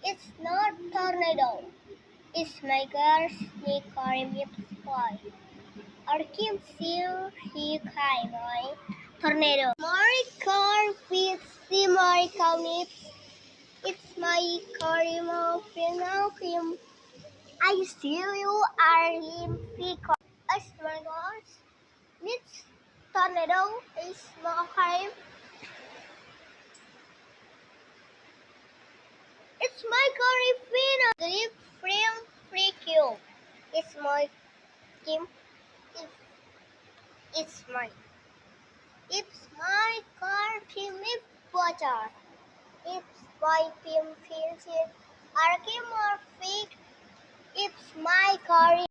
It's not tornado. It's my girl's Karim fly. Arkim siêu hi khai nói tornado. My car with the my nips. It's my Karim Pinocchio. I see you are him because it's my gosh. It's tornado is my Karim. It's my Karim Grip frame free kill. It's my Kim. It's, it's my. It's my car Kim Butter. It's my Pim Fields. Arkim or fake. It's my car.